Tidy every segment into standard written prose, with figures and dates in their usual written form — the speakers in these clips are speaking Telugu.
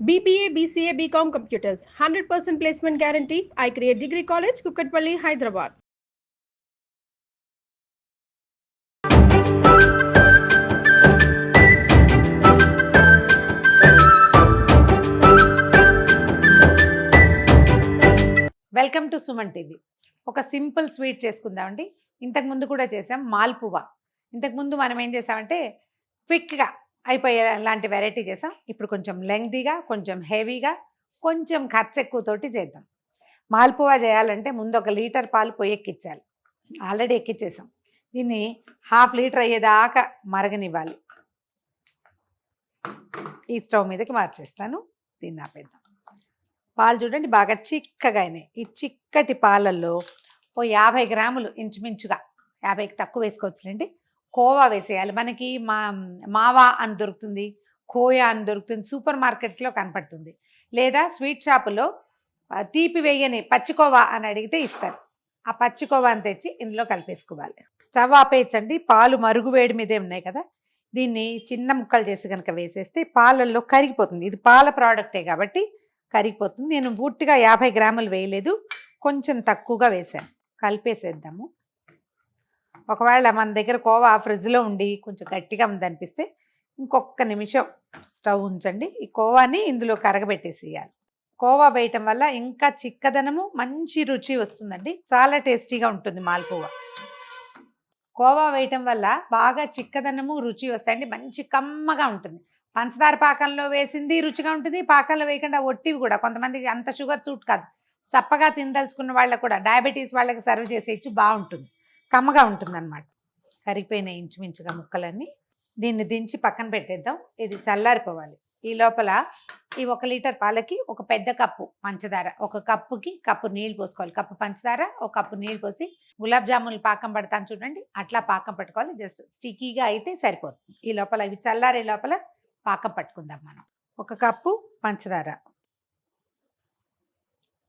BBA, BCA, BCom Computers, 100% placement guarantee. I create Degree College, Kukatpalli, Hyderabad. Welcome to Suman TV. ఒక సింపుల్ స్వీట్ చేసుకుందామండి. ఇంతకుముందు కూడా చేసాం మాల్పువా. ఇంతకుముందు మనం ఏం చేసామంటే క్విక్గా అయిపోయే లాంటి వెరైటీ చేసాం. ఇప్పుడు కొంచెం లెంగ్తీగా, కొంచెం హెవీగా, కొంచెం ఖర్చు ఎక్కువతోటి చేద్దాం. మాల్పువా చేయాలంటే ముందు 1 లీటర్ పాలు పొయ్యెక్కించాలి. ఆల్రెడీ ఎక్కించేసాం. దీన్ని 1/2 లీటర్ అయ్యేదాకా మరగనివ్వాలి. ఈ స్టవ్ మీదకి మార్చేస్తాను. దీన్ని ఆపేద్దాం. పాలు చూడండి బాగా చిక్కగా అయినాయి. ఈ చిక్కటి పాలల్లో 50 గ్రాములు ఇంచుమించుగా, 50కి తక్కువ వేసుకోవచ్చులేండి, కోవా వేసేయాలి. మనకి మావా అని దొరుకుతుంది, కోయా అని దొరుకుతుంది, సూపర్ మార్కెట్స్లో కనపడుతుంది. లేదా స్వీట్ షాపులో తీపి వేయని పచ్చికోవా అని అడిగితే ఇస్తారు. ఆ పచ్చికోవాని తెచ్చి ఇందులో కలిపేసుకోవాలి. స్టవ్ ఆపేయచ్చండి. పాలు మరుగు వేడి మీదే ఉన్నాయి కదా, దీన్ని చిన్న ముక్కలు చేసి కనుక వేసేస్తే పాలల్లో కరిగిపోతుంది. ఇది పాల ప్రోడక్టే కాబట్టి కరిగిపోతుంది. నేను పూర్తిగా 50 గ్రాములు వేయలేదు, కొంచెం తక్కువగా వేసాను. కలిపేసేద్దాము. ఒకవేళ మన దగ్గర కోవా ఫ్రిడ్జ్లో ఉండి కొంచెం గట్టిగా ఉందనిపిస్తే ఇంకొక నిమిషం స్టవ్ ఉంచండి. ఈ కోవాని ఇందులో కరగబెట్టేసేయాలి. కోవా వేయటం వల్ల ఇంకా చిక్కదనము, మంచి రుచి వస్తుందండి. చాలా టేస్టీగా ఉంటుంది మాల్పువా. కోవా వేయటం వల్ల బాగా చిక్కదనము, రుచి వస్తాయండి. మంచి కమ్మగా ఉంటుంది. పంచదార పాకంలో వేసింది రుచిగా ఉంటుంది, పాకంలో వేయకుండా ఒట్టివి కూడా. కొంతమందికి అంత షుగర్ సూట్ కాదు, చప్పగా తినదలుచుకున్న వాళ్ళకు కూడా, డయాబెటీస్ వాళ్ళకి సర్వ్ చేసేయచ్చు, బాగుంటుంది, కమ్మగా ఉంటుంది అన్నమాట. కరిగిపోయిన ఇంచుమించుగా ముక్కలన్నీ. దీన్ని దించి పక్కన పెట్టేద్దాం. ఇది చల్లారిపోవాలి. ఈ లోపల ఈ 1 లీటర్ పాలకి ఒక పెద్ద కప్పు పంచదార, 1 కప్పుకి కప్పు నీళ్ళు పోసుకోవాలి. కప్పు పంచదార, 1 కప్పు నీళ్ళు పోసి గులాబ్ జాములు పాకం పడతాను చూడండి, అట్లా పాకం పట్టుకోవాలి. జస్ట్ స్టిక్కీగా అయితే సరిపోతుంది. ఈ లోపల ఇవి చల్లారే లోపల పాకం పట్టుకుందాం మనం. 1 కప్పు పంచదార,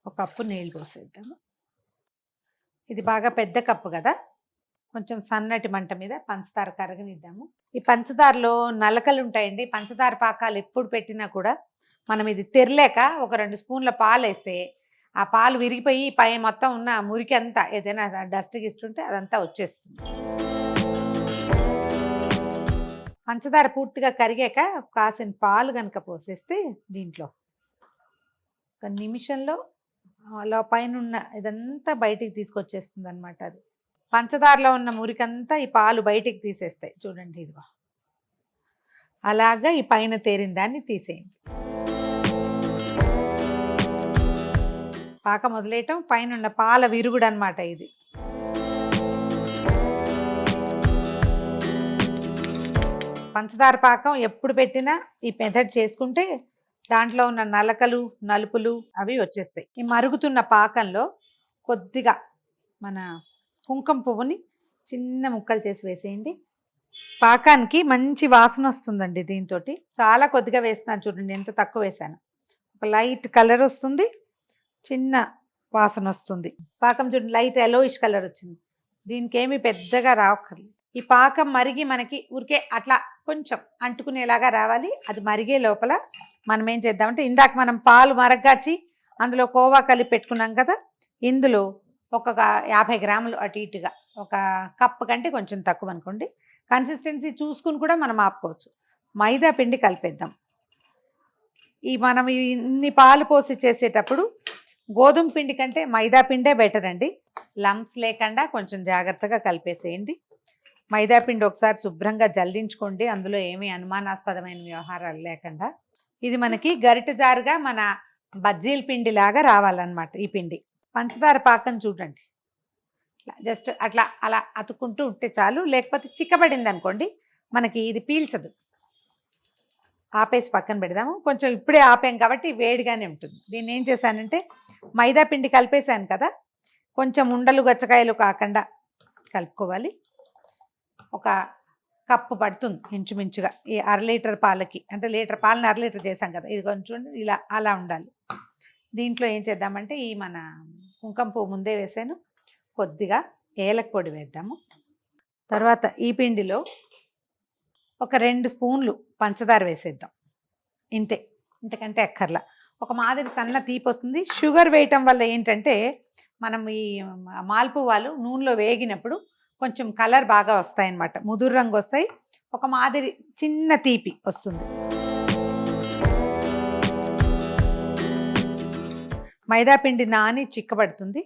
1 కప్పు నీళ్ళు పోసేద్దాము. ఇది బాగా పెద్ద కప్పు కదా, కొంచెం సన్నటి మంట మీద పంచదార కరగనిద్దాము. ఈ పంచదారలో నలకలు ఉంటాయండి. పంచదార పాకాలు ఎప్పుడు పెట్టినా కూడా మనం ఇది తెరలేక 1-2 స్పూన్ల పాలు వేస్తే ఆ పాలు విరిగిపోయి పై మొత్తం ఉన్న మురికి అంతా, ఏదైనా డస్ట్ గిస్తుంటే అదంతా వచ్చేస్తుంది. పంచదార పూర్తిగా కరిగాక కాసిన పాలు కనుక పోసేస్తే దీంట్లో 1 నిమిషంలో అలా పైన ఇదంతా బయటికి తీసుకొచ్చేస్తుంది అనమాట. అది పంచదారలో ఉన్న మురికంతా ఈ పాలు బయటికి తీసేస్తాయి చూడండి. ఇదిగో అలాగా ఈ పైన తేరిన దాన్ని తీసేయండి. పాక మొదలేయటం, పైన ఉన్న పాల విరుగుడు అనమాట ఇది. పంచదార పాకం ఎప్పుడు పెట్టినా ఈ మెథడ్ చేసుకుంటే దాంట్లో ఉన్న నలకలు, నలుపులు అవి వచ్చేస్తాయి. ఈ మరుగుతున్న పాకంలో కొద్దిగా మన కుంకుమ పువ్వుని చిన్న ముక్కలు చేసి వేసేయండి. పాకానికి మంచి వాసన వస్తుందండి. దీంతో చాలా కొద్దిగా వేస్తున్నాను చూడండి, ఎంత తక్కువ వేసాను. ఒక లైట్ కలర్ వస్తుంది, చిన్న వాసన వస్తుంది. పాకం చూడండి లైట్ ఎలోయిష్ కలర్ వచ్చింది. దీనికి ఏమి పెద్దగా రావక్కర్లేదు. ఈ పాకం మరిగి మనకి ఊరికే అట్లా కొంచెం అంటుకునేలాగా రావాలి. అది మరిగే లోపల మనం ఏం చేద్దామంటే, ఇందాక మనం పాలు మరగ్గాచి అందులో కోవా కలిపి పెట్టుకున్నాం కదా, ఇందులో ఒక 50 గ్రాములు అటు ఇటుగా, 1 కప్పు కంటే కొంచెం తక్కువ అనుకోండి, కన్సిస్టెన్సీ చూసుకుని కూడా మనం ఆపుకోవచ్చు, మైదా పిండి కలిపేద్దాం. మనం ఇన్ని పాలు పోసి చేసేటప్పుడు గోధుమ పిండి కంటే మైదా పిండే బెటర్ అండి. లంప్స్ లేకుండా కొంచెం జాగ్రత్తగా కలిపేసేయండి. మైదా పిండి ఒకసారి శుభ్రంగా జల్లించుకోండి, అందులో ఏమీ అనుమానాస్పదమైన వ్యవహారాలు లేకుండా. ఇది మనకి గరిటె జారుగా మన బజ్జీల పిండి లాగా రావాలన్నమాట ఈ పిండి. పంచదార పాకం చూడండి, జస్ట్ అట్లా అలా అతుక్కుంటూ ఉంటే చాలు. లేకపోతే చిక్కబడింది అనుకోండి మనకి ఇది పీల్చదు. ఆపేసి పక్కన పెడదాము. కొంచెం ఇప్పుడే ఆపాం కాబట్టి వేడిగానే ఉంటుంది. దీన్ని ఏం చేశానంటే, మైదా పిండి కలిపేశాను కదా, కొంచెం ఉండలు గచ్చకాయలు కాకుండా కలుపుకోవాలి. 1 కప్పు పడుతుంది ఇంచుమించుగా ఈ 1/2 లీటర్ పాలకి. అంటే లీటర్ పాలని 1/2 లీటర్ చేసాం కదా, ఇది కొంచెం ఇలా అలా ఉండాలి. దీంట్లో ఏం చేద్దామంటే, ఈ మన కుంకుమ పువ్వు ముందే వేసాను, కొద్దిగా ఏలక పొడి వేద్దాము. తర్వాత ఈ పిండిలో 1-2 స్పూన్లు పంచదార వేసేద్దాం. ఇంతే, ఇంతకంటే ఎక్కర్లా. ఒక మాదిరి సన్న తీపి వస్తుంది. షుగర్ వేయటం వల్ల ఏంటంటే మనం ఈ మాల్పువాలు నూనెలో వేగినప్పుడు కొంచెం కలర్ బాగా వస్తాయన్నమాట, ముదురు రంగు వస్తాయి, ఒక మాదిరి చిన్న తీపి వస్తుంది. మైదా పిండి నాని చిక్కబడుతుంది.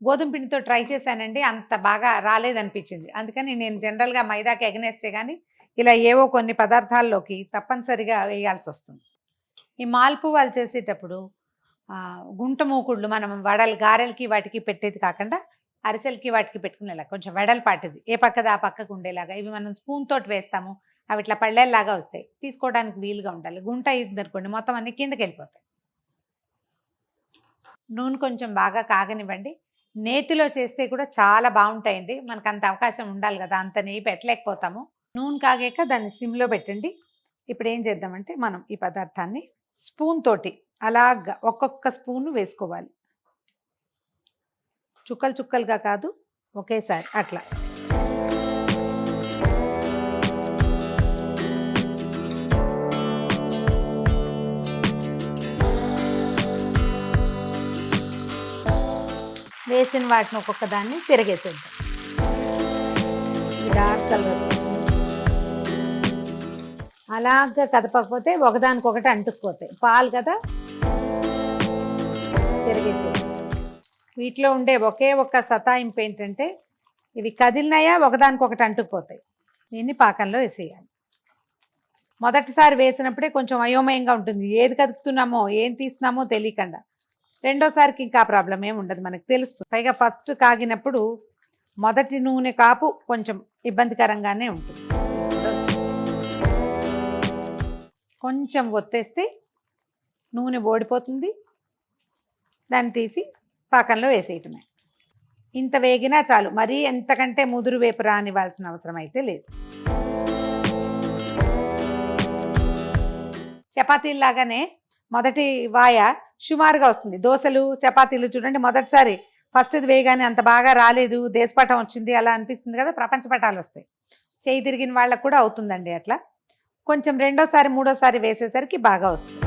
గోధుమ పిండితో ట్రై చేశానండి, అంత బాగా రాలేదనిపించింది. అందుకని నేను జనరల్గా మైదాకి ఎగనేస్తే కానీ ఇలా ఏవో కొన్ని పదార్థాల్లోకి తప్పనిసరిగా వేయాల్సి వస్తుంది. ఈ మాల్పువాలు చేసేటప్పుడు గుంట మూకుళ్ళు మనం వడలు గారెలకి వాటికి పెట్టేది కాకుండా అరిసెలకి వాటికి పెట్టుకునేలా కొంచెం వెడల్పాటిది, ఏ పక్కది ఆ పక్కకు ఉండేలాగా. ఇవి మనం స్పూన్ తోటి వేస్తాము, అవి ఇట్లా పళ్ళేలాగా వస్తాయి, తీసుకోవడానికి వీలుగా ఉండాలి. గుంట అయింది అనుకోండి మొత్తం అన్ని కిందకి వెళ్ళిపోతాయి. నూనె కొంచెం బాగా కాగనివ్వండి. నేతిలో చేస్తే కూడా చాలా బాగుంటాయండి. మనకు అంత అవకాశం ఉండాలి కదా, అంత నెయ్యి పెట్టలేకపోతాము. నూనె కాగాక దాన్ని సిమ్లో పెట్టండి. ఇప్పుడు ఏం చేద్దామంటే మనం ఈ పదార్థాన్ని స్పూన్ తోటి అలాగా ఒక్కొక్క స్పూను వేసుకోవాలి. చుక్కలు చుక్కలుగా కాదు, ఒకేసారి అట్లా. వేసిన వాటిని ఒక్కొక్క దాన్ని తిరగేసేద్దాం. డార్క్ కలర్ వచ్చేసింది. అలాగా కదపకపోతే ఒకదానికొకటి అంటుకుపోతాయి, పాలు కదా. తిరగేసేది. వీటిలో ఉండే ఒకే ఒక్క సతాయింపు ఏంటంటే ఇవి కదిలినాయా ఒకదానికొకటి అంటుకుపోతాయి. దీన్ని పాకంలో వేసేయాలి. మొదటిసారి వేసినప్పుడే కొంచెం అయోమయంగా ఉంటుంది, ఏది కదుపుతున్నామో ఏం తీస్తున్నామో తెలియకుండా. రెండోసారికి ఇంకా ప్రాబ్లం ఏమి ఉండదు, మనకు తెలుస్తుంది. పైగా ఫస్ట్ కాగినప్పుడు మొదటి నూనె కాపు కొంచెం ఇబ్బందికరంగానే ఉంటుంది. కొంచెం ఒత్తేస్తే నూనె ఓడిపోతుంది, దాన్ని తీసి పాకంలో వేసేయటమే. ఇంత వేగినా చాలు, మరీ ఎంతకంటే ముదురు వేపు రానివ్వాల్సిన అవసరం అయితే లేదు. చపాతీలాగానే మొదటి వాయ సుమారుగా వస్తుంది. దోశలు చపాతీలు చూడండి, మొదటిసారి ఫస్ట్ ఇది వేయగానే అంత బాగా రాలేదు, దేశపటం వచ్చింది అలా అనిపిస్తుంది కదా, ప్రపంచ పటాలు వస్తాయి. చేయి తిరిగిన వాళ్ళకు కూడా అవుతుందండి అట్లా. కొంచెం రెండోసారి మూడోసారి వేసేసరికి బాగా వస్తుంది.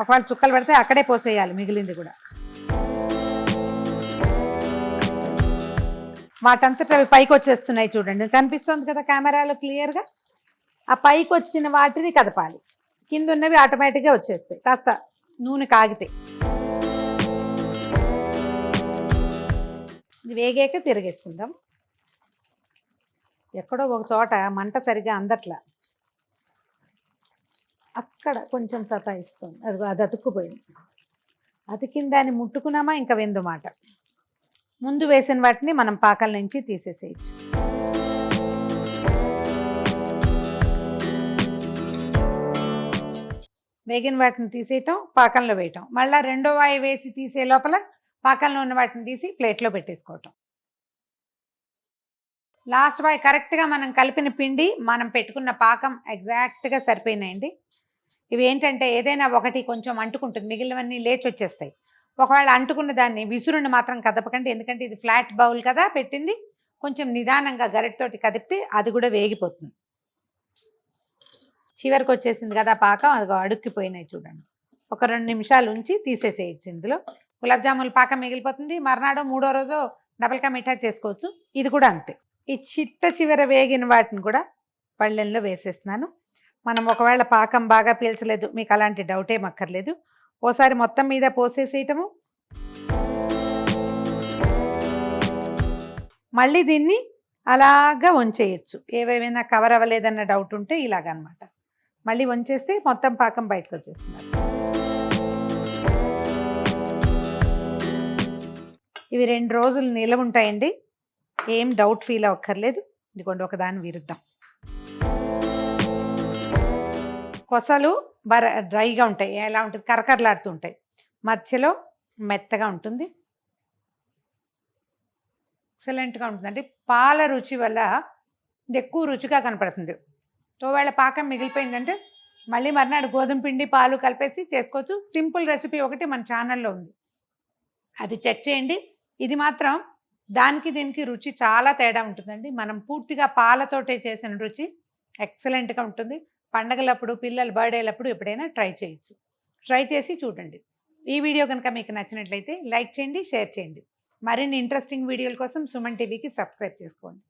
ఒకవేళ చుక్కలు పడితే అక్కడే పోసేయాలి, మిగిలింది కూడా. వాటంతట అవి పైకి వచ్చేస్తున్నాయి చూడండి, కనిపిస్తుంది కదా కెమెరాలో క్లియర్గా. ఆ పైకి వచ్చిన వాటిని కదపాలి, కింద ఉన్నవి ఆటోమేటిక్గా వచ్చేస్తాయి కాస్త నూనె కాగితే. ఇది వేగాక తిరిగేసుకుందాం. ఎక్కడో ఒక చోట మంట సరిగా అందట్లా, అక్కడ కొంచెం సతాయిస్తుంది. అది అతుక్కుపోయింది. అతికిన దాన్ని ముట్టుకున్నామా ఇంకా వెందు మాట. ముందు వేసిన వాటిని మనం పాకల నుంచి తీసేసేయచ్చు. వేగిన వాటిని తీసేయటం, పాకంలో వేయటం, మళ్ళీ రెండో వాయి వేసి తీసే లోపల పాకంలో ఉన్న వాటిని తీసి ప్లేట్లో పెట్టేసుకోవటం. లాస్ట్ వాయి కరెక్ట్గా మనం కలిపిన పిండి మనం పెట్టుకున్న పాకం ఎగ్జాక్ట్గా సరిపోయినాయండి. ఇవి ఏంటంటే ఏదైనా ఒకటి కొంచెం అంటుకుంటుంది, మిగిలినవన్నీ లేచి వచ్చేస్తాయి. ఒకవేళ అంటుకున్న దాన్ని విసురుని మాత్రం కదపకండి, ఎందుకంటే ఇది ఫ్లాట్ బౌల్ కదా పెట్టింది. కొంచెం నిదానంగా గరిటతోటి కదిపితే అది కూడా వేగిపోతుంది. చివరికి వచ్చేసింది కదా పాకం, అది అడుక్కిపోయినాయి చూడండి. ఒక 2 నిమిషాలు ఉంచి తీసేసేయచ్చు. ఇందులో గులాబ్ జామున్ పాకం మిగిలిపోతుంది. మర్నాడు మూడో రోజు డబల్ కా మిఠాయి చేసుకోవచ్చు. ఇది కూడా అంతే. ఈ చివర వేగిన వాటిని కూడా పళ్ళెంలో వేసేస్తున్నాను. మనం ఒకవేళ పాకం బాగా పీల్చలేదు, మీకు అలాంటి డౌట్ ఏం అక్కర్లేదు. ఓసారి మొత్తం మీద పోసేసేయటము, మళ్ళీ దీన్ని అలాగా వంచేయచ్చు. ఏవేమైనా కవర్ అవ్వలేదన్న డౌట్ ఉంటే ఇలాగనమాట మళ్ళీ వంచేస్తే మొత్తం పాకం బయటకు వచ్చేస్తున్నారు. ఇవి 2 రోజులు నిలవ ఉంటాయండి, ఏం డౌట్ ఫీల్ అవ్వక్కర్లేదు. ఇదిగోండి ఒకదాన్ని విరుద్దాం. కొసలు డ్రైగా ఉంటాయి, ఎలా ఉంటుంది, కరకరలాడుతూ ఉంటాయి, మధ్యలో మెత్తగా ఉంటుంది, ఎక్సలెంట్గా ఉంటుందండి. పాల రుచి వల్ల ఇది ఎక్కువ రుచిగా కనపడుతుంది. ఒకవేళ పాకం మిగిలిపోయిందంటే మళ్ళీ మర్నాడు గోధుమ పిండి పాలు కలిపేసి చేసుకోవచ్చు. సింపుల్ రెసిపీ ఒకటి మన ఛానల్లో ఉంది, అది చెక్ చేయండి. ఇది మాత్రం దానికి దీనికి రుచి చాలా తేడా ఉంటుందండి. మనం పూర్తిగా పాలతోటే చేసిన రుచి ఎక్సలెంట్గా ఉంటుంది. పండగలప్పుడు, పిల్లల బర్త్డేలప్పుడు ఎప్పుడైనా ట్రై చేయొచ్చు. ట్రై చేసి చూడండి. ఈ వీడియో కనుక మీకు నచ్చినట్లయితే లైక్ చేయండి, షేర్ చేయండి. మరిన్ని ఇంట్రెస్టింగ్ వీడియోల కోసం సుమన్ టీవీకి సబ్స్క్రైబ్ చేసుకోండి.